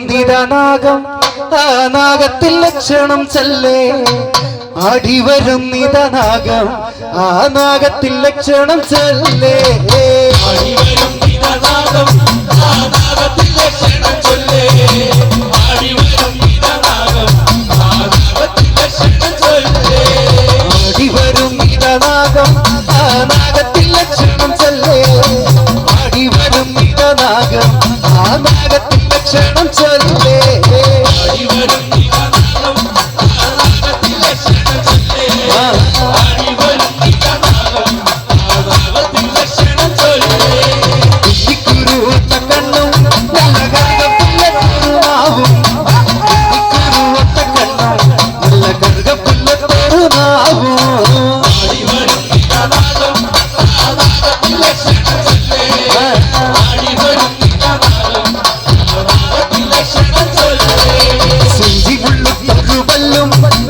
നിതനാഗം ആ നാഗത്തിൽ ലക്ഷണം ചൊല്ലേ ആടിവരും നിതനാഗം ആ നാഗത്തിൽ ലക്ഷണം ചൊല്ലേ ആടിവരും നിതനാഗം ആ നാഗത്തിൽ ലക്ഷണം ചൊല്ലേ ആടിവരും നിതനാഗം ആ നാഗത്തിൽ ലക്ഷണം ചൊല്ലേ ആടിവരും നിതനാഗം ആ നാഗത്തിൽ ലക്ഷണം ചൊല്ലേ ആടിവരും നിതനാഗം ആ നാഗത്തിൽ ലക്ഷണം ചൊല്ലേ ആടിവരും നിതനാഗം ആ നാഗത്തിൽ ലക്ഷണം ചൊല്ലേ ആടിവരും നിതനാഗം ആ നാഗത്തിൽ ലക്ഷണം ചൊല്ലേ കുരുത്ത കണ്ണും നല്ല കറുകപ്പുല്ലത്തോറുനാവും കുരുത്ത കണ്ണും നല്ല കറുകപ്പുല്ലത്തോറുനാവും ആടിവരും നിതനാഗം ആ നാഗത്തിൽ ലക്ഷണം ചൊല്ലേ ആടിവരും നിതനാഗം ആ നാഗത്തിൽ ലക്ഷണം ചൊല്ലേ സെഞ്ചി മുള്ളത്തൊരു പല്ലും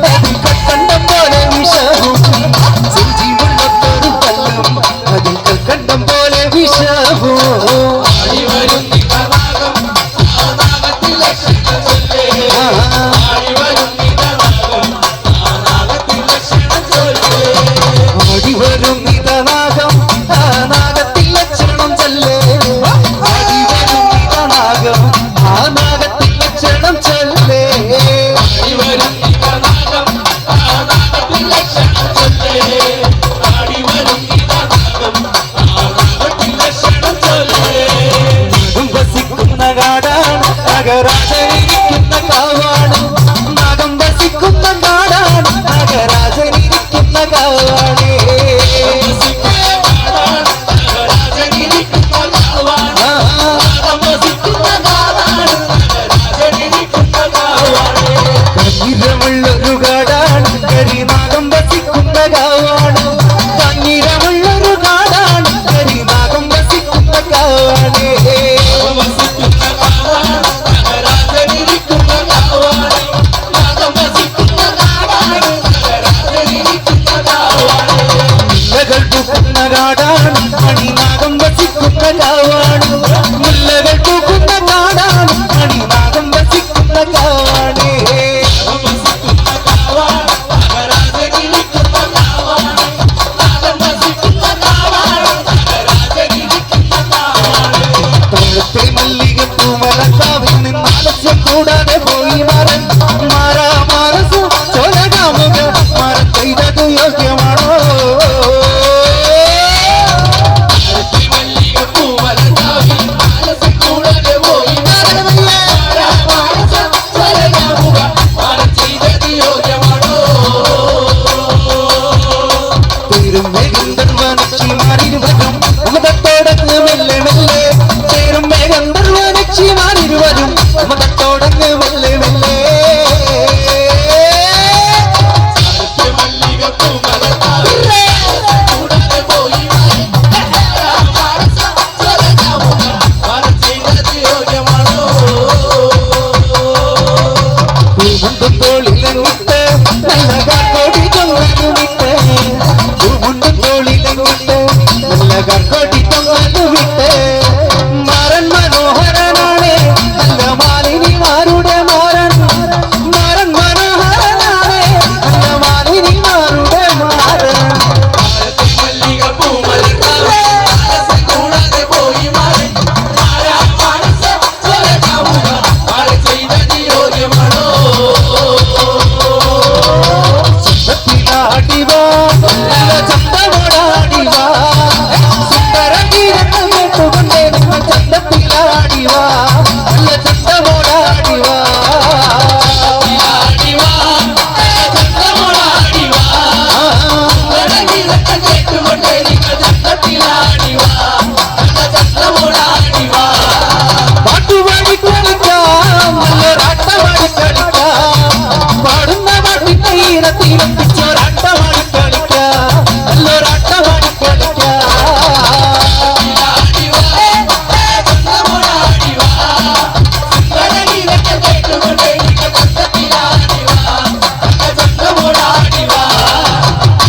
അതിൽ കൽക്കണ്ടം പോലെ വിഷവും സെഞ്ചി മുള്ളത്തൊരു പല്ലും അതിൽ കൽക്കണ്ടം പോലെ വിഷവും ആടിവരും നിതനാഗം ആ നാഗത്തിൽ ലക്ഷണം ചൊല്ലേ ആടിവരും നിതനാഗം ആ നാഗത്തിൽ ലക്ഷണം ചൊല്ലേ ആടിവരും നിതനാഗം ആ നാഗത്തിൽ ലക്ഷണം ചൊല്ലേ ആടിവരും നിതനാഗം ആ നാഗത്തിൽ ലക്ഷണം ചൊല്ലേ ആടിവരും നിതനാഗം ആ നാഗത്തിൽ ലക്ഷണം ചൊല്ലേ ആടിവരും നിതനാഗം ആ നാഗത്തിൽ ലക്ഷണം ചൊല്ലേ നാഗം വസിക്കുന്ന കാടാണ് നാഗരാജനിരിക്കുന്ന കാവാണ് നാഗം വസിക്കുന്ന കാടാണ് നാഗരാജനിരിക്കുന്ന കാവാണ് കഞ്ഞിരമുള്ളൊരു കാടാണ് കരിനാഗം വസിക്കുന്ന കാവാണ് കഞ്ഞിരമുള്ളൊരു കാടാണ് കരിനാഗം വസിക്കുന്ന കാവാണ് മുല്ലകൾ പൂക്കുന്ന കാടാണ് മണിനാഗം വസിക്കുന്ന കാവാണ് മുല്ലകൾ പൂക്കുന്ന കാടാണ് മണിനാഗം വസിക്കുന്ന കാവാണ് തോളത്തെ മല്ലികപ്പൂ മലക്കാവിൽ നിന്ന് ആലസ്യം കൂടാതെ പോയി മരൻ മാറാമാനസം ചോലകാമുക മരം ചെയ്തത് യോഗ്യമാണോ തീരും വേഗന്ധർവനക്ഷിമാരിരുവരും മതത്തോടങ്ങ് മെല്ലെ മെല്ലെ ചേരും വേഗന്ധർവനക്ഷിമാരിരുവരും മതത്തോടങ്ങ് മെല്ലെ മെല്ലെ പൂമുണ്ടും തോളിലങ്ങിട്ട് നല്ല കാർക്കോടി തൊങ്ങാനുവിട്ട് പൂമുണ്ടും തോളിലങ്ങിട്ട് നല്ല കാർക്കോടി തൊങ്ങാനുവിട്ട് മാറൻ മനോഹരനാണ് നല്ല മാലിനിമാരുടെ മാറൻ മാറൻ മനോഹരനാണ് നല്ല മാലിനിമാരുടെ മാറൻ ചന്തത്തിലാടിവാ നല്ല ചന്തമോടാടിവാ സുന്ദര ഗീതങ്ങൾ കേട്ടുകൊണ്ടേ നിങ്ങൾ ചന്തത്തിലാടിവാ നല്ല ചന്തമോടാടിവാ പാട്ടുപാടി കളിക്കാം നല്ലൊരാട്ടമാടി കളിക്കാം പാടുന്ന പാട്ടിന്റെ ഈരത്തിലൊപ്പിച്ചൊരാട്ടമാടി കളിക്കാം നല്ലൊരാട്ടമാടി കളിക്കാം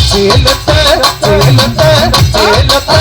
ചേലത്തെ ചേലത്തെ ചേലത്തെ